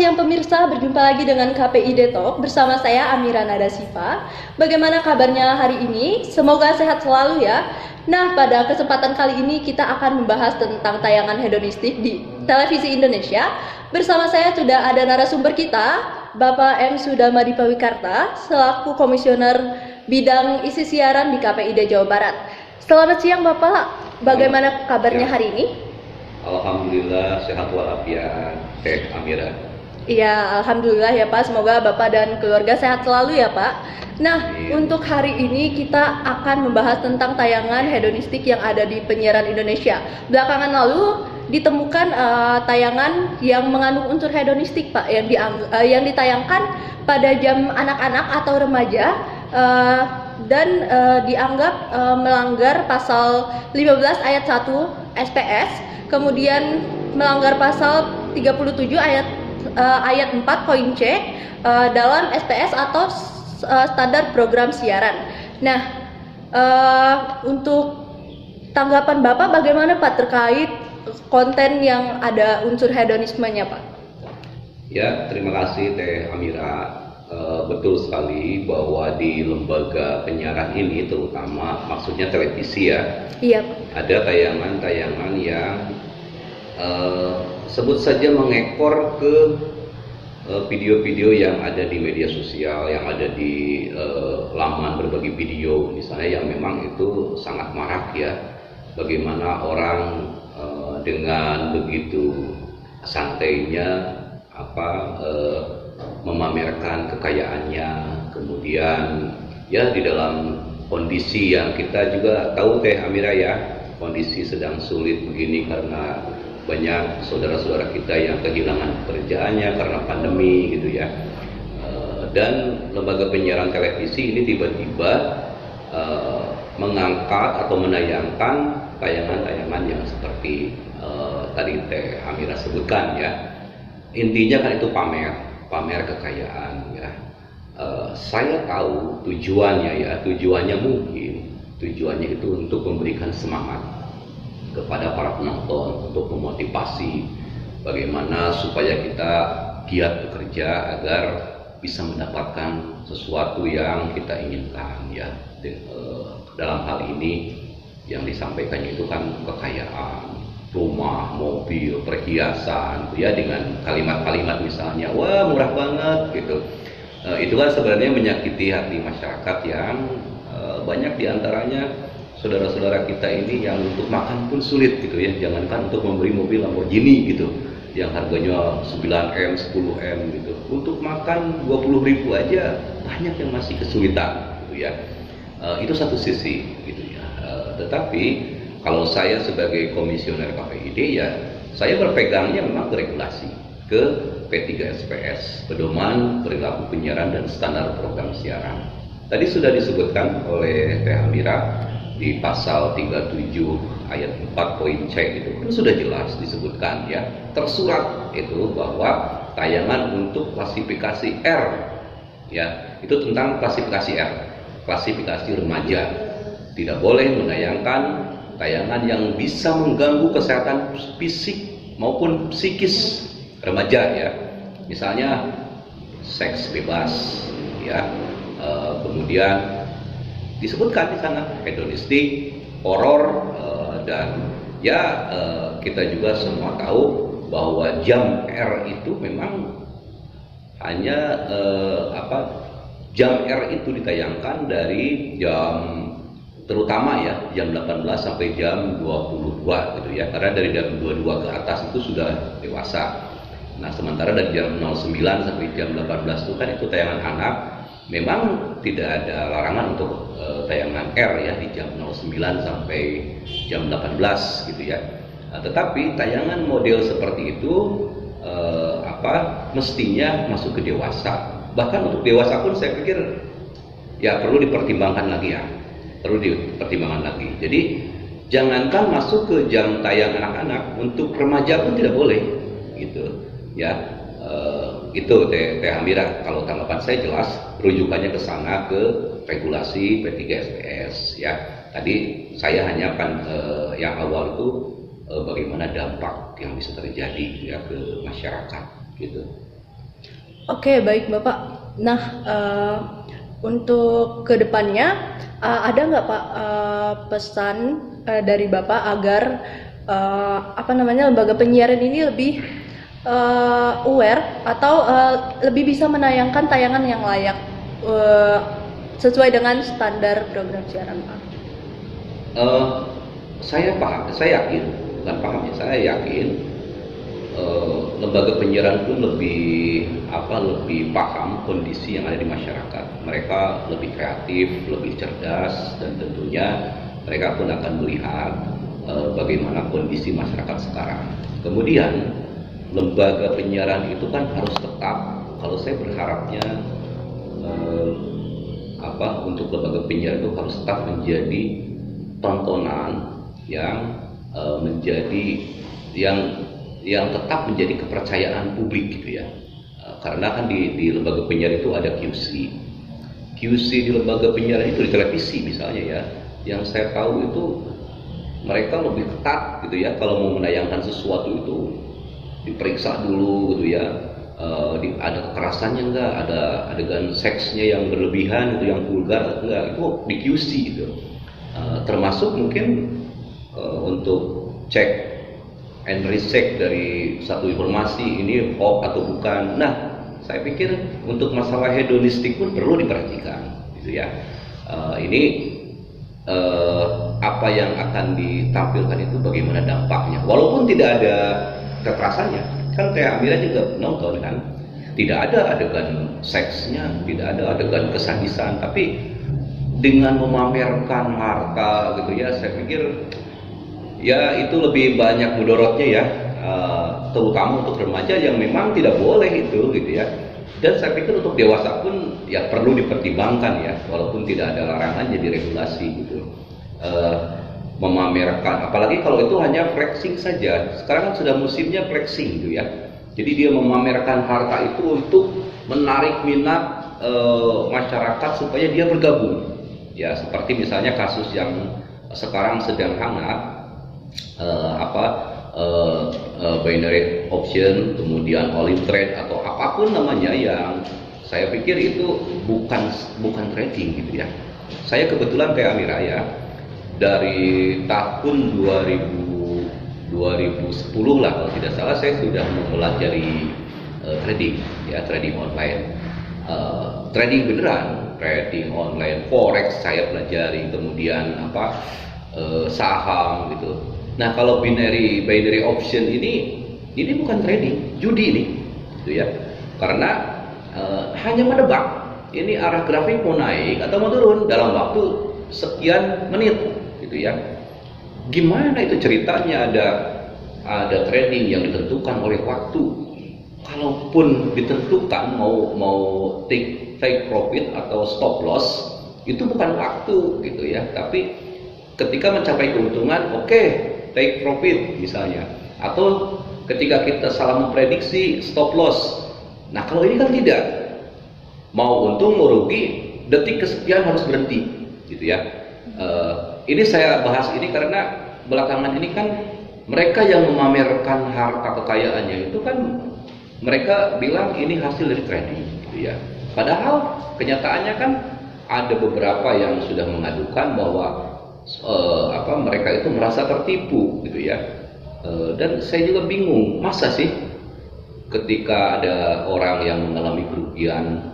siang pemirsa, berjumpa lagi dengan KPID Talk bersama saya Amira Nada Siva. Bagaimana kabarnya hari ini? Semoga sehat selalu ya. Nah, pada kesempatan kali ini kita akan membahas tentang tayangan hedonistik di televisi Indonesia. Bersama saya sudah ada narasumber kita, Bapak M. Sudama Dipawikarta, selaku Komisioner Bidang Isi Siaran di KPID Jawa Barat. Selamat siang Bapak, bagaimana kabarnya hari ini? Alhamdulillah sehat walafiat, Teh Amira. Iya, alhamdulillah ya Pak. Semoga Bapak dan keluarga sehat selalu ya Pak. Nah, untuk hari ini kita akan membahas tentang tayangan hedonistik yang ada di penyiaran Indonesia. Belakangan lalu ditemukan tayangan yang mengandung unsur hedonistik Pak, yang ditayangkan pada jam anak-anak atau remaja dan dianggap melanggar pasal 15 ayat 1 SPS, kemudian melanggar pasal 37 ayat 4 poin C dalam SPS atau standar program siaran. Nah, untuk tanggapan Bapak bagaimana Pak terkait konten yang ada unsur hedonismenya Pak? Ya, terima kasih Teh Amira. Betul sekali bahwa di lembaga penyiaran ini, terutama maksudnya televisi ya, iya, ada tayangan-tayangan yang sebut saja mengekor ke video-video yang ada di media sosial, yang ada di laman berbagi video misalnya, yang memang itu sangat marak ya. Bagaimana orang dengan begitu santainya memamerkan kekayaannya, kemudian ya di dalam kondisi yang kita juga tahu Teh Amira ya, kondisi sedang sulit begini karena banyak saudara-saudara kita yang kehilangan pekerjaannya karena pandemi gitu ya. Dan lembaga penyiaran televisi ini tiba-tiba mengangkat atau menayangkan tayangan-tayangan yang seperti tadi Teh Amira sebutkan ya. Intinya kan itu pamer kekayaan ya. Saya tahu tujuannya mungkin tujuannya itu untuk memberikan semangat kepada para penonton, untuk memotivasi bagaimana supaya kita giat bekerja agar bisa mendapatkan sesuatu yang kita inginkan ya. Dalam hal ini yang disampaikannya itu kan kekayaan, rumah, mobil, perhiasan ya, dengan kalimat-kalimat misalnya wah murah banget gitu. Itu kan sebenarnya menyakiti hati masyarakat yang banyak diantaranya saudara-saudara kita ini yang untuk makan pun sulit gitu ya, jangankan untuk membeli mobil Lamborghini gitu yang harganya 9M, 10M gitu, untuk makan 20.000 aja banyak yang masih kesulitan gitu ya. Itu satu sisi gitu ya. Tetapi kalau saya sebagai komisioner KPID ya, saya berpegangnya memang ke regulasi, ke P3SPS, Pedoman Perilaku Penyiaran dan Standar Program Siaran. Tadi sudah disebutkan oleh Teh Amira di pasal 37 ayat 4 poin C itu sudah jelas disebutkan ya, tersurat itu bahwa tayangan untuk klasifikasi R ya, itu tentang klasifikasi R, klasifikasi remaja, tidak boleh menayangkan tayangan yang bisa mengganggu kesehatan fisik maupun psikis remaja ya, misalnya seks bebas ya, kemudian disebutkan di sana hedonistik, horor, dan ya kita juga semua tahu bahwa jam R itu memang hanya jam R itu ditayangkan dari jam, terutama ya jam 18 sampai jam 22 gitu ya, karena dari jam 22 ke atas itu sudah dewasa. Nah sementara dari jam 09 sampai jam 18 itu kan itu tayangan anak. Memang tidak ada larangan untuk tayangan R ya di jam 09 sampai jam 18 gitu ya. Nah, tetapi tayangan model seperti itu mestinya masuk ke dewasa. Bahkan untuk dewasa pun saya pikir ya perlu dipertimbangkan lagi ya. Perlu dipertimbangkan lagi. Jadi jangankan masuk ke jam tayang anak-anak, untuk remaja pun tidak boleh gitu ya. Itu Teh Amira, kalau tanggapan saya jelas rujukannya ke sana, ke regulasi P3SPS ya. Tadi saya hanya yang awal itu bagaimana dampak yang bisa terjadi ya ke masyarakat gitu. Oke, baik Bapak. Nah, untuk kedepannya ada nggak Pak pesan dari Bapak agar lembaga penyiaran ini lebih aware atau lebih bisa menayangkan tayangan yang layak eh, sesuai dengan standar program siaran Pak? Eh, saya paham, saya yakin, bukan paham ya, saya yakin lembaga penyiaran pun lebih paham kondisi yang ada di masyarakat. Mereka lebih kreatif, lebih cerdas, dan tentunya mereka pun akan melihat bagaimana kondisi masyarakat sekarang. Kemudian lembaga penyiaran itu kan harus tetap, kalau saya berharapnya untuk lembaga penyiaran itu harus tetap menjadi tontonan yang menjadi yang tetap menjadi kepercayaan publik gitu ya. Karena kan di lembaga penyiaran itu ada QC di lembaga penyiaran itu, di televisi misalnya ya, yang saya tahu itu mereka lebih ketat gitu ya. Kalau mau menayangkan sesuatu itu diperiksa dulu gitu ya, ada kekerasannya enggak, ada adegan seksnya yang berlebihan itu, yang vulgar enggak, itu di QC gitu. Termasuk mungkin untuk cek and recheck dari satu informasi ini hoax atau bukan. Nah, saya pikir untuk masalah hedonistik pun perlu diperhatikan gitu ya. Ini apa yang akan ditampilkan itu bagaimana dampaknya, walaupun tidak ada kekerasannya. Kan kayak Amira juga nonton kan, tidak ada adegan seksnya, tidak ada adegan kesadisan, tapi dengan memamerkan harta gitu ya, saya pikir ya itu lebih banyak mudorotnya ya, terutama untuk remaja yang memang tidak boleh itu gitu ya. Dan saya pikir untuk dewasa pun ya perlu dipertimbangkan ya, walaupun tidak ada larangan jadi regulasi gitu. Memamerkan, apalagi kalau itu hanya flexing saja. Sekarang kan sudah musimnya flexing gitu ya. Jadi dia memamerkan harta itu untuk menarik minat masyarakat supaya dia bergabung. Ya seperti misalnya kasus yang sekarang sedang hangat, binary option, kemudian olive trade atau apapun namanya, yang saya pikir itu bukan trading gitu ya. Saya kebetulan kayak Amira ya, dari tahun 2010 lah kalau tidak salah, saya sudah mempelajari trading ya, trading online, trading beneran, trading online, forex saya pelajari, kemudian saham gitu. Nah, kalau binary option ini bukan trading, judi ini, gitu ya. Karena hanya menebak ini arah grafik mau naik atau mau turun dalam waktu sekian menit, gitu ya. Gimana itu ceritanya ada trading yang ditentukan oleh waktu? Kalaupun ditentukan mau take profit atau stop loss, itu bukan waktu, gitu ya. Tapi ketika mencapai keuntungan, oke, take profit misalnya, atau ketika kita salah memprediksi, stop loss. Nah, kalau ini kan tidak, mau untung mau rugi, detik kesekian harus berhenti gitu ya. Ini saya bahas ini karena belakangan ini kan mereka yang memamerkan harta kekayaannya itu kan mereka bilang ini hasil dari trading gitu ya. Padahal kenyataannya kan ada beberapa yang sudah mengadukan bahwa mereka itu merasa tertipu gitu ya. Dan saya juga bingung, masa sih ketika ada orang yang mengalami kerugian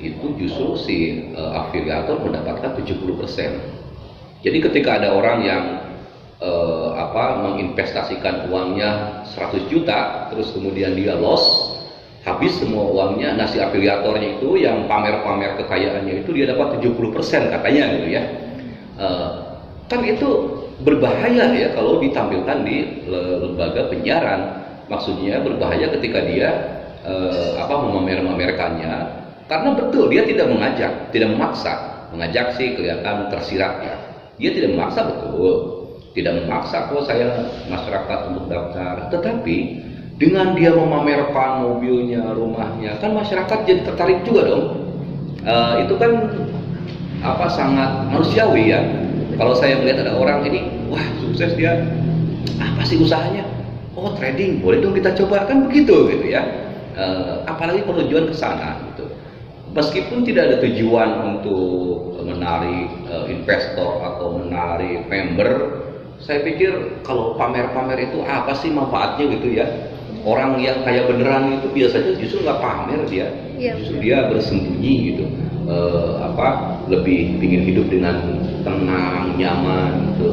itu justru si afiliator mendapatkan 70%. Jadi ketika ada orang yang menginvestasikan uangnya 100 juta terus kemudian dia loss, habis semua uangnya, nah si afiliatornya itu yang pamer-pamer kekayaannya itu dia dapat 70% katanya gitu ya. Kan itu berbahaya ya kalau ditampilkan di lembaga penyiaran. Maksudnya berbahaya ketika dia memamer-mamerkannya, karena betul dia tidak mengajak, tidak memaksa. Mengajak sih kelihatan tersirat ya. Dia tidak memaksa, betul, tidak memaksa kok saya masyarakat untuk daftar. Tetapi dengan dia memamerkan mobilnya, rumahnya, kan masyarakat jadi tertarik juga dong. Itu kan sangat manusiawi ya. Kalau saya melihat ada orang ini, wah sukses dia, apa sih usahanya? Oh trading, boleh dong kita coba, kan begitu gitu ya. apalagi pertujuan ke sana gitu. Meskipun tidak ada tujuan untuk menarik investor atau menarik member, saya pikir kalau pamer-pamer itu apa sih manfaatnya gitu ya. Orang yang kaya beneran itu biasanya justru nggak pamer dia, justru dia bersembunyi gitu. Lebih ingin hidup dengan tenang, nyaman, gitu,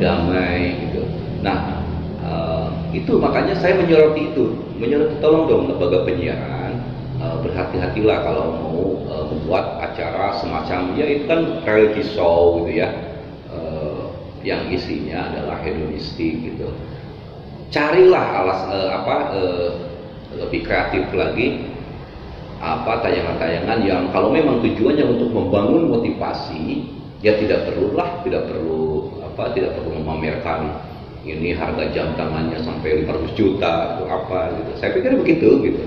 damai gitu. Nah, itu makanya saya menyoroti tolong dong lembaga penyiaran berhati-hatilah kalau mau membuat acara semacam ya itu kan reality show gitu ya, yang isinya adalah hedonistik gitu. Carilah lebih kreatif lagi tayangan-tayangan yang kalau memang tujuannya untuk membangun motivasi ya tidak perlu memamerkan ini harga jam tangannya sampai 500 juta atau apa gitu. Saya pikir begitu gitu,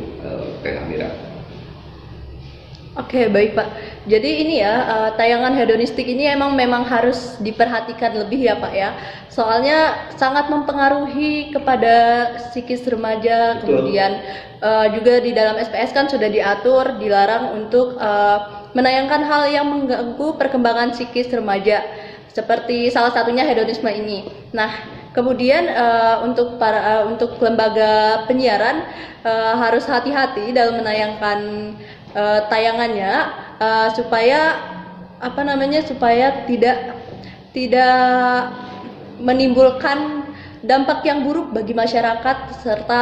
Teh Amira. Oke, baik Pak. Jadi ini ya, tayangan hedonistik ini memang harus diperhatikan lebih ya Pak ya. Soalnya sangat mempengaruhi kepada psikis remaja. Betul. Kemudian juga di dalam SPS kan sudah diatur, dilarang untuk menayangkan hal yang mengganggu perkembangan psikis remaja. Seperti salah satunya hedonisme ini. Nah, kemudian untuk lembaga penyiaran harus hati-hati dalam menayangkan tayangannya supaya tidak menimbulkan dampak yang buruk bagi masyarakat serta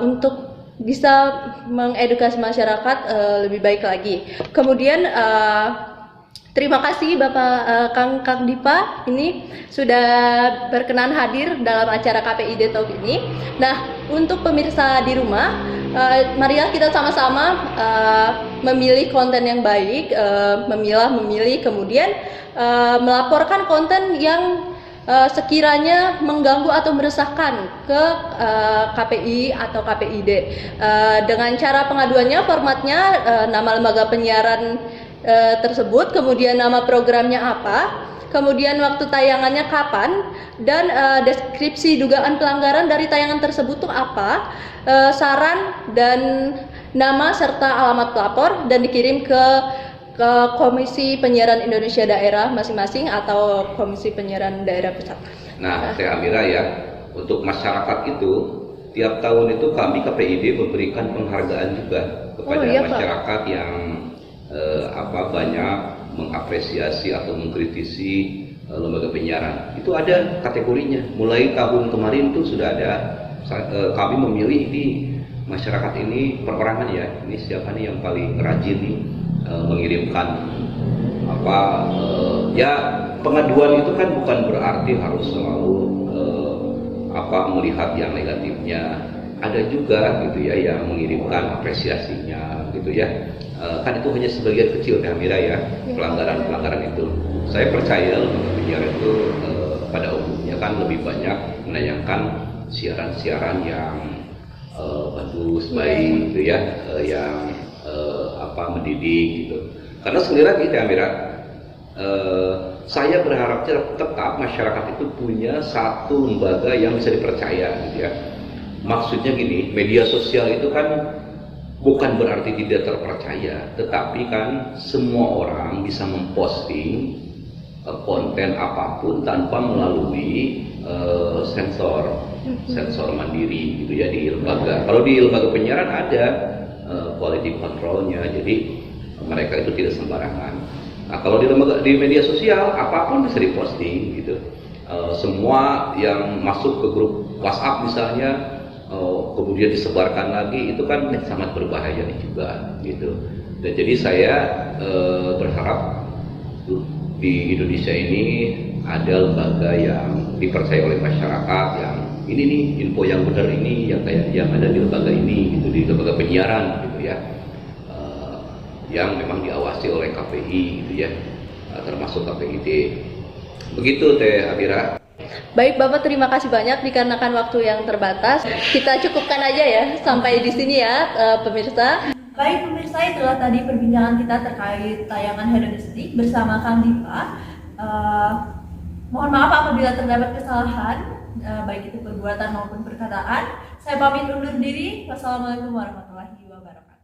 untuk bisa mengedukasi masyarakat lebih baik lagi. Kemudian terima kasih Bapak Kang Dipa ini sudah berkenan hadir dalam acara KPID Talk ini. Nah, untuk pemirsa di rumah, marilah kita sama-sama memilih konten yang baik, memilih kemudian melaporkan konten yang sekiranya mengganggu atau meresahkan ke KPI atau KPID. Dengan cara pengaduannya, formatnya nama lembaga penyiaran tersebut, kemudian nama programnya apa, kemudian waktu tayangannya kapan, dan deskripsi dugaan pelanggaran dari tayangan tersebut itu apa, saran dan nama serta alamat pelapor, dan dikirim ke Komisi Penyiaran Indonesia Daerah masing-masing atau Komisi Penyiaran Daerah Pusat. Nah, Teh Amira ya, untuk masyarakat itu tiap tahun itu kami KPID memberikan penghargaan juga kepada masyarakat Pak, yang banyak mengapresiasi atau mengkritisi lembaga penyiaran. Itu ada kategorinya. Mulai tahun kemarin tuh sudah ada. Kami memilih di masyarakat ini perorangan ya. Ini siapa nih yang paling rajin nih mengirimkan pengaduan itu kan bukan berarti harus selalu melihat yang negatifnya. Ada juga gitu ya yang mengirimkan apresiasinya gitu ya. Kan itu hanya sebagian kecil Teh Amira ya, pelanggaran itu. Saya percaya lembaga penyiaran itu pada umumnya kan lebih banyak menayangkan siaran-siaran yang bagus, baik gitu ya, yang mendidik gitu. Karena sekali lagi Teh Amira, saya berharap tetap masyarakat itu punya satu lembaga yang bisa dipercaya gitu ya. Maksudnya gini, media sosial itu kan bukan berarti tidak terpercaya, tetapi kan semua orang bisa memposting konten apapun tanpa melalui sensor mandiri gitu ya di lembaga. Kalau di lembaga penyiaran ada quality controlnya, jadi mereka itu tidak sembarangan. Nah, kalau di media sosial apapun bisa diposting gitu. Semua yang masuk ke grup WhatsApp misalnya kemudian disebarkan lagi, itu kan sangat berbahaya juga gitu. Dan jadi saya berharap di Indonesia ini ada lembaga yang dipercaya oleh masyarakat, yang ini nih info yang benar ini yang ada di lembaga ini gitu, di lembaga penyiaran gitu ya, yang memang diawasi oleh KPI gitu ya, termasuk KPID. Begitu Teh Amira. Baik Bapak, terima kasih banyak dikarenakan waktu yang terbatas. Kita cukupkan aja ya sampai di sini ya pemirsa. Baik pemirsa, itulah tadi perbincangan kita terkait tayangan hedonistik bersama Kang Dipa. Mohon maaf apabila terdapat kesalahan, baik itu perbuatan maupun perkataan. Saya pamit undur diri. Wassalamualaikum warahmatullahi wabarakatuh.